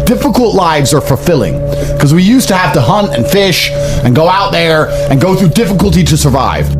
Difficult lives are fulfilling because we used to have to hunt and fish and go out there and go through difficulty to survive.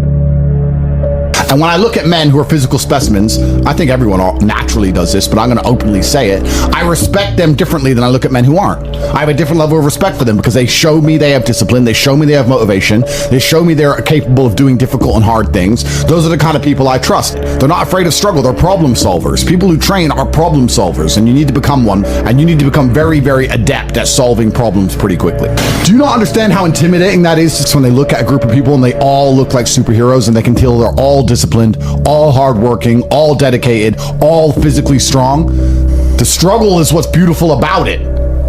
And when I look at men who are physical specimens, I think everyone naturally does this, but I'm going to openly say it. I respect them differently than I look at men who aren't. I have a different level of respect for them because they show me they have discipline. They show me they have motivation. They show me they're capable of doing difficult and hard things. Those are the kind of people I trust. They're not afraid of struggle. They're problem solvers. People who train are problem solvers, and you need to become one, and you need to become very, very adept at solving problems pretty quickly. Do you not understand how intimidating that is just when they look at a group of people and they all look like superheroes and they can tell they're all disciplined, all hardworking, all dedicated, all physically strong? The struggle is what's beautiful about it.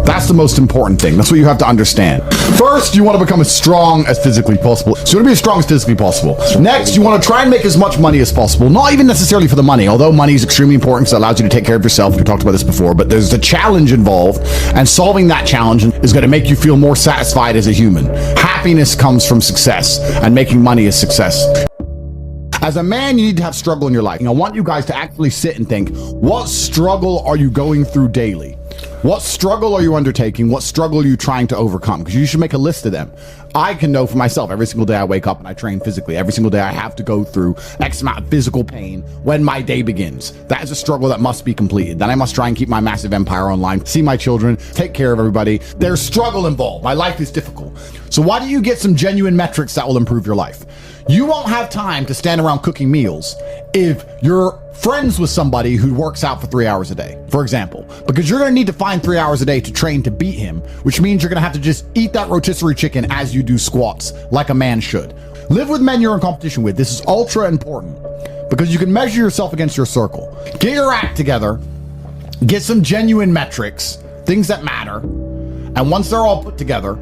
That's the most important thing. That's what you have to understand. First, you want to become as strong as physically possible. So you want to be as strong as physically possible. Next, you want to try and make as much money as possible. Not even necessarily for the money, although money is extremely important because it allows you to take care of yourself. We talked about this before, but there's a challenge involved, and solving that challenge is going to make you feel more satisfied as a human. Happiness comes from success, and making money is success. As a man, you need to have struggle in your life. I want you guys to actually sit and think, what struggle are you going through daily? What struggle are you undertaking? What struggle are you trying to overcome? Because you should make a list of them. I can know for myself, every single day I wake up and I train physically. Every single day I have to go through X amount of physical pain when my day begins. That is a struggle that must be completed. Then I must try and keep my massive empire online, see my children, take care of everybody. There's struggle involved. My life is difficult. So why don't you get some genuine metrics that will improve your life? You won't have time to stand around cooking meals if you're friends with somebody who works out for 3 hours a day, for example, because you're going to need to find 3 hours a day to train to beat him, which means you're going to have to just eat that rotisserie chicken as you do squats, like a man should. Live with men you're in competition with. This is ultra important because you can measure yourself against your circle. Get your act together, get some genuine metrics, things that matter, and once they're all put together,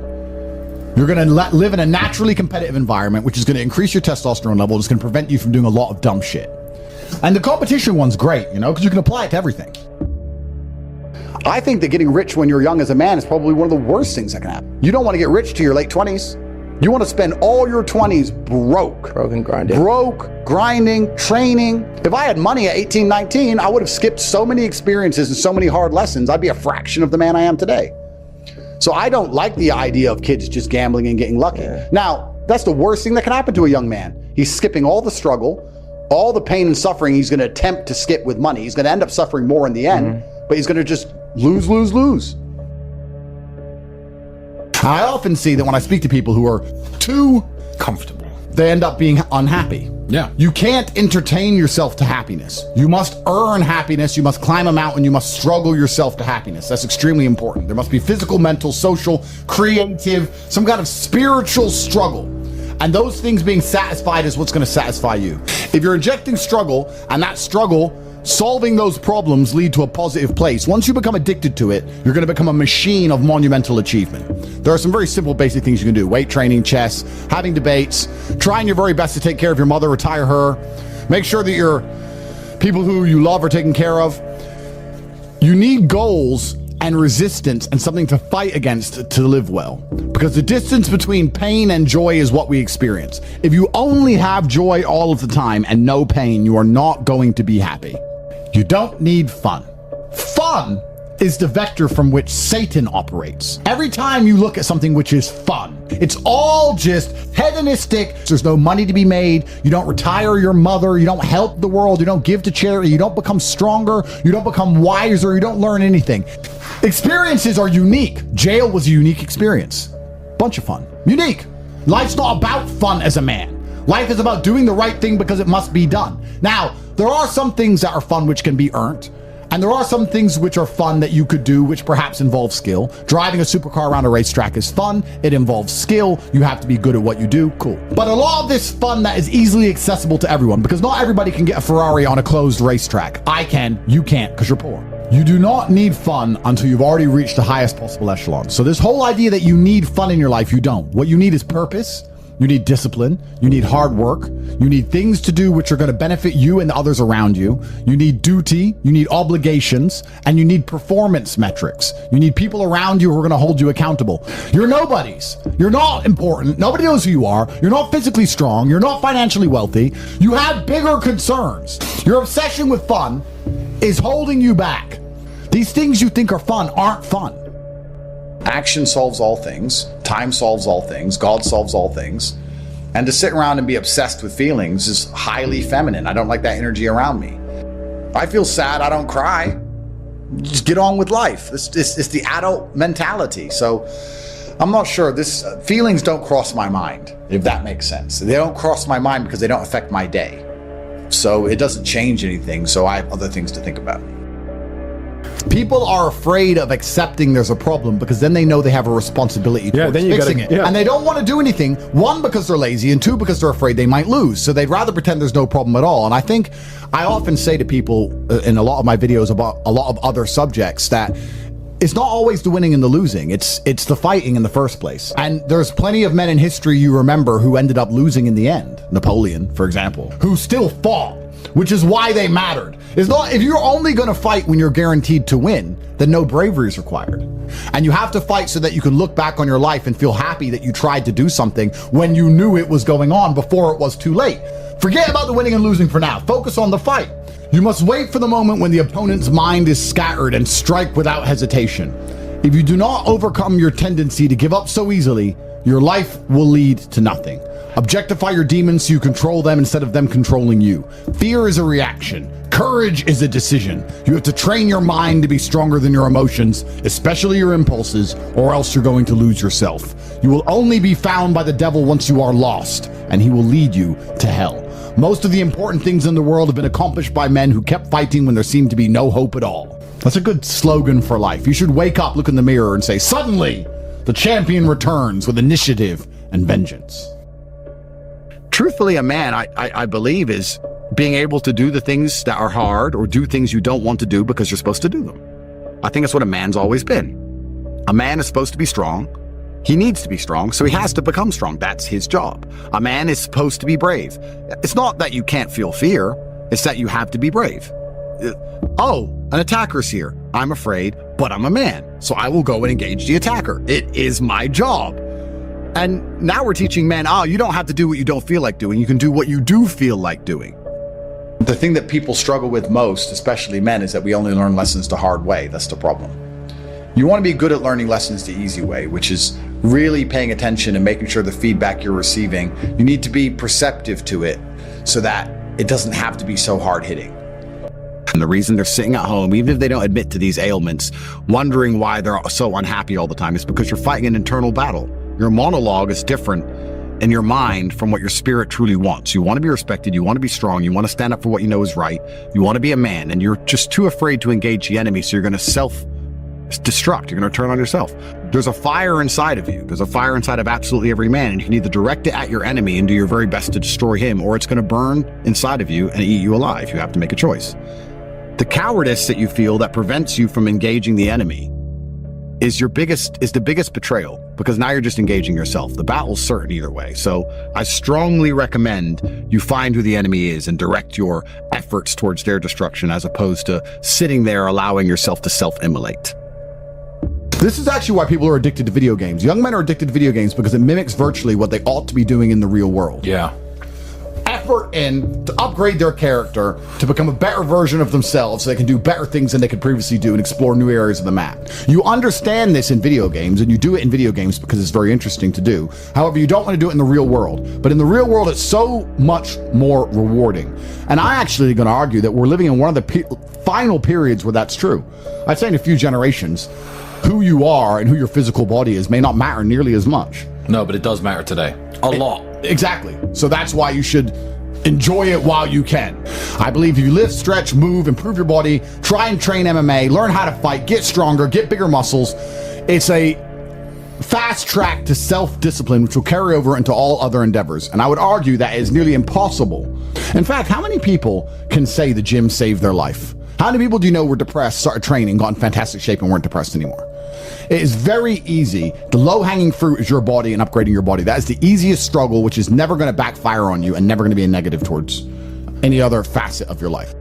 you're going to live in a naturally competitive environment, which is going to increase your testosterone level. It's going to prevent you from doing a lot of dumb shit. And the competition one's great, because you can apply it to everything. I think that getting rich when you're young as a man is probably one of the worst things that can happen. You don't want to get rich to your late 20s. You want to spend all your 20s broke. Broke and grinding. Broke, grinding, training. If I had money at 18, 19, I would have skipped so many experiences and so many hard lessons. I'd be a fraction of the man I am today. So I don't like the idea of kids just gambling and getting lucky. Yeah. Now, that's the worst thing that can happen to a young man. He's skipping all the struggle, all the pain and suffering he's going to attempt to skip with money. He's going to end up suffering more in the end, but he's going to just lose, lose, lose. I often see that when I speak to people who are too comfortable, they end up being unhappy. Yeah. You can't entertain yourself to happiness. You must earn happiness. You must climb a mountain. You must struggle yourself to happiness. That's extremely important. There must be physical, mental, social, creative, some kind of spiritual struggle. And those things being satisfied is what's going to satisfy you. If you're injecting struggle and that struggle, solving those problems lead to a positive place, once you become addicted to it, you're going to become a machine of monumental achievement. There are some very simple basic things you can do. Weight training, chess, having debates, trying your very best to take care of your mother, retire her, make sure that your people who you love are taken care of. You need goals and resistance and something to fight against to live well, because the distance between pain and joy is what we experience. If you only have joy all of the time and no pain, you are not going to be happy. You don't need fun. Fun is the vector from which Satan operates. Every time you look at something which is fun, it's all just hedonistic. There's no money to be made. You don't retire your mother. You don't help the world. You don't give to charity. You don't become stronger. You don't become wiser. You don't learn anything. Experiences are unique. Jail was a unique experience. Bunch of fun. Unique. Life's not about fun as a man. Life is about doing the right thing because it must be done. Now, there are some things that are fun which can be earned. And there are some things which are fun that you could do, which perhaps involve skill. Driving a supercar around a racetrack is fun. It involves skill. You have to be good at what you do. Cool. But a lot of this fun that is easily accessible to everyone, because not everybody can get a Ferrari on a closed racetrack. I can. You can't because you're poor. You do not need fun until you've already reached the highest possible echelon. So this whole idea that you need fun in your life, you don't. What you need is purpose. You need discipline. You need hard work. You need things to do which are going to benefit you and the others around you. You need duty. You need obligations. And you need performance metrics. You need people around you who are going to hold you accountable. You're nobodies. You're not important. Nobody knows who you are. You're not physically strong. You're not financially wealthy. You have bigger concerns. Your obsession with fun is holding you back. These things you think are fun aren't fun. Action solves all things. Time solves all things. God solves all things. And to sit around and be obsessed with feelings is highly feminine. I don't like that energy around me. I feel sad, I don't cry. Just get on with life. It's the adult mentality. So I'm not sure. Feelings don't cross my mind, if that makes sense. They don't cross my mind because they don't affect my day. So it doesn't change anything. So I have other things to think about. People are afraid of accepting there's a problem because then they know they have a responsibility towards fixing it. Yeah. And they don't want to do anything, one, because they're lazy, and two, because they're afraid they might lose. So they'd rather pretend there's no problem at all. And I think I often say to people in a lot of my videos about a lot of other subjects that it's not always the winning and the losing. It's the fighting in the first place. And there's plenty of men in history you remember who ended up losing in the end. Napoleon, for example, who still fought, which is why they mattered. It's not, if you're only going to fight when you're guaranteed to win, then no bravery is required. And you have to fight so that you can look back on your life and feel happy that you tried to do something when you knew it was going on before it was too late. Forget about the winning and losing for now. Focus on the fight. You must wait for the moment when the opponent's mind is scattered and strike without hesitation. If you do not overcome your tendency to give up so easily, your life will lead to nothing. Objectify your demons so you control them instead of them controlling you. Fear is a reaction. Courage is a decision. You have to train your mind to be stronger than your emotions, especially your impulses, or else you're going to lose yourself. You will only be found by the devil once you are lost, and he will lead you to hell. Most of the important things in the world have been accomplished by men who kept fighting when there seemed to be no hope at all. That's a good slogan for life. You should wake up, look in the mirror, and say, suddenly, the champion returns with initiative and vengeance. Truthfully, a man, I believe, is being able to do the things that are hard or do things you don't want to do because you're supposed to do them. I think that's what a man's always been. A man is supposed to be strong. He needs to be strong, so he has to become strong. That's his job. A man is supposed to be brave. It's not that you can't feel fear. It's that you have to be brave. Oh, an attacker's here. I'm afraid, but I'm a man, so I will go and engage the attacker. It is my job. And now we're teaching men, you don't have to do what you don't feel like doing. You can do what you do feel like doing. The thing that people struggle with most, especially men, is that we only learn lessons the hard way. That's the problem. You want to be good at learning lessons the easy way, which is really paying attention and making sure the feedback you're receiving, you need to be perceptive to it so that it doesn't have to be so hard-hitting. And the reason they're sitting at home, even if they don't admit to these ailments, wondering why they're so unhappy all the time, is because you're fighting an internal battle. Your monologue is different in your mind from what your spirit truly wants. You want to be respected, you want to be strong, you want to stand up for what you know is right, you want to be a man, and you're just too afraid to engage the enemy, so you're going to self-destruct, you're going to turn on yourself. There's a fire inside of you. There's a fire inside of absolutely every man, and you can either direct it at your enemy and do your very best to destroy him, or it's going to burn inside of you and eat you alive. You have to make a choice. The cowardice that you feel that prevents you from engaging the enemy is the biggest betrayal, because now you're just engaging yourself. The battle's certain either way. So I strongly recommend you find who the enemy is and direct your efforts towards their destruction, as opposed to sitting there allowing yourself to self-immolate. This is actually why people are addicted to video games. Young men are addicted to video games because it mimics virtually what they ought to be doing in the real world. Yeah. Effort in to upgrade their character, to become a better version of themselves so they can do better things than they could previously do and explore new areas of the map. You understand this in video games, and you do it in video games because it's very interesting to do. However, you don't want to do it in the real world. But in the real world, it's so much more rewarding. And I'm actually going to argue that we're living in one of the final periods where that's true. I'd say in a few generations, who you are and who your physical body is may not matter nearly as much. No, but it does matter today. A lot. Exactly. So that's why you should enjoy it while you can. I believe if you lift, stretch, move, improve your body, try and train MMA, learn how to fight, get stronger, get bigger muscles, it's a fast track to self-discipline, which will carry over into all other endeavors. And I would argue that is nearly impossible. In fact, how many people can say the gym saved their life? How many people do you know were depressed, started training, got in fantastic shape, and weren't depressed anymore? It is very easy. The low-hanging fruit is your body and upgrading your body. That is the easiest struggle, which is never going to backfire on you and never going to be a negative towards any other facet of your life.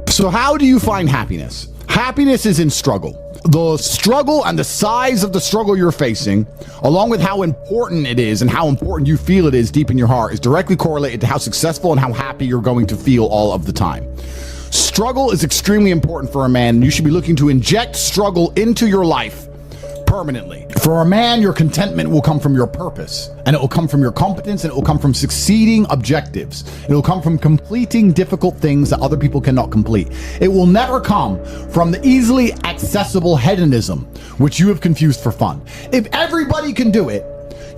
So how do you find happiness? Happiness is in struggle. The struggle and the size of the struggle you're facing, along with how important it is and how important you feel it is deep in your heart, is directly correlated to how successful and how happy you're going to feel all of the time. Struggle is extremely important for a man, and you should be looking to inject struggle into your life permanently. For a man, your contentment will come from your purpose, and it will come from your competence, and it will come from succeeding objectives. It will come from completing difficult things that other people cannot complete. It will never come from the easily accessible hedonism, which you have confused for fun. If everybody can do it,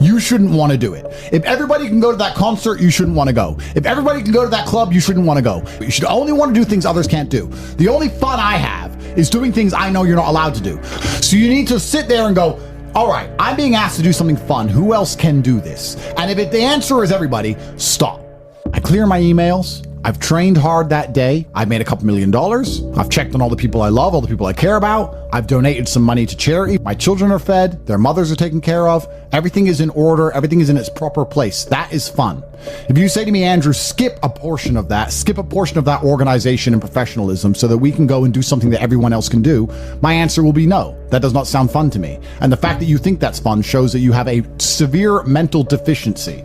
you shouldn't want to do it. If everybody can go to that concert, you shouldn't want to go. If everybody can go to that club, you shouldn't want to go. You should only want to do things others can't do. The only fun I have is doing things I know you're not allowed to do. So you need to sit there and go, all right, I'm being asked to do something fun. Who else can do this? And if the answer is everybody, stop. I clear my emails. I've trained hard that day. I've made a couple $1 million. I've checked on all the people I love, all the people I care about. I've donated some money to charity. My children are fed. Their mothers are taken care of. Everything is in order. Everything is in its proper place. That is fun. If you say to me, Andrew, skip a portion of that organization and professionalism so that we can go and do something that everyone else can do, my answer will be no. That does not sound fun to me. And the fact that you think that's fun shows that you have a severe mental deficiency.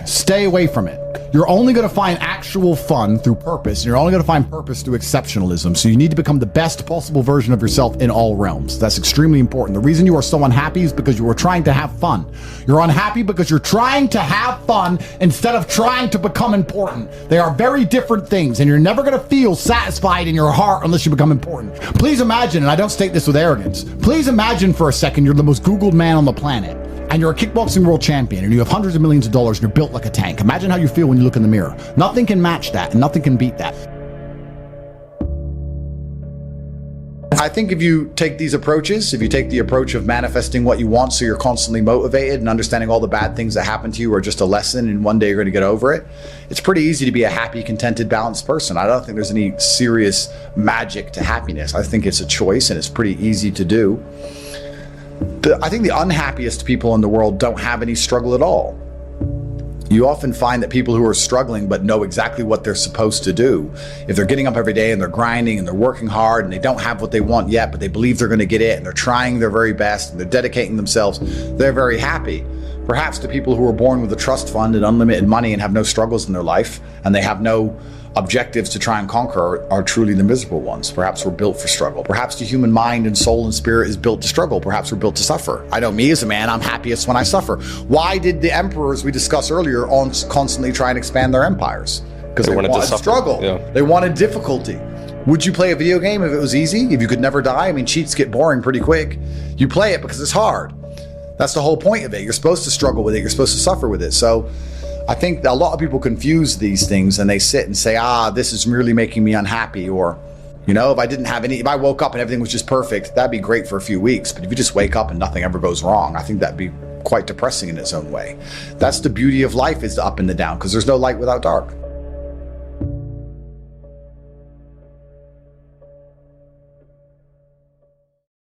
Stay away from it. You're only going to find actual fun through purpose. And you're only going to find purpose through exceptionalism. So you need to become the best possible version of yourself in all realms. That's extremely important. The reason you are so unhappy is because you are trying to have fun. You're unhappy because you're trying to have fun instead of trying to become important. They are very different things, and you're never going to feel satisfied in your heart unless you become important. Please imagine, and I don't state this with arrogance, please imagine for a second you're the most Googled man on the planet. And you're a kickboxing world champion, and you have hundreds of millions of dollars, and you're built like a tank. Imagine how you feel when you look in the mirror. Nothing can match that, and nothing can beat that. I think if you take these approaches, if you take the approach of manifesting what you want so you're constantly motivated and understanding all the bad things that happen to you are just a lesson and one day you're going to get over it, it's pretty easy to be a happy, contented, balanced person. I don't think there's any serious magic to happiness. I think it's a choice, and it's pretty easy to do. I think the unhappiest people in the world don't have any struggle at all. You often find that people who are struggling but know exactly what they're supposed to do, if they're getting up every day and they're grinding and they're working hard and they don't have what they want yet, but they believe they're going to get it and they're trying their very best and they're dedicating themselves, they're very happy. Perhaps the people who are born with a trust fund and unlimited money and have no struggles in their life and they have no objectives to try and conquer are truly the miserable ones. Perhaps we're built for struggle. Perhaps the human mind and soul and spirit is built to struggle. Perhaps we're built to suffer. I know me as a man, I'm happiest when I suffer. Why did the emperors we discussed earlier constantly try and expand their empires? Because they wanted to struggle. Yeah. They wanted difficulty. Would you play a video game if it was easy? If you could never die? I mean, cheats get boring pretty quick. You play it because it's hard. That's the whole point of it. You're supposed to struggle with it. You're supposed to suffer with it. So I think a lot of people confuse these things and they sit and say, this is really making me unhappy. Or, if I woke up and everything was just perfect, that'd be great for a few weeks. But if you just wake up and nothing ever goes wrong, I think that'd be quite depressing in its own way. That's the beauty of life, is the up and the down, because there's no light without dark.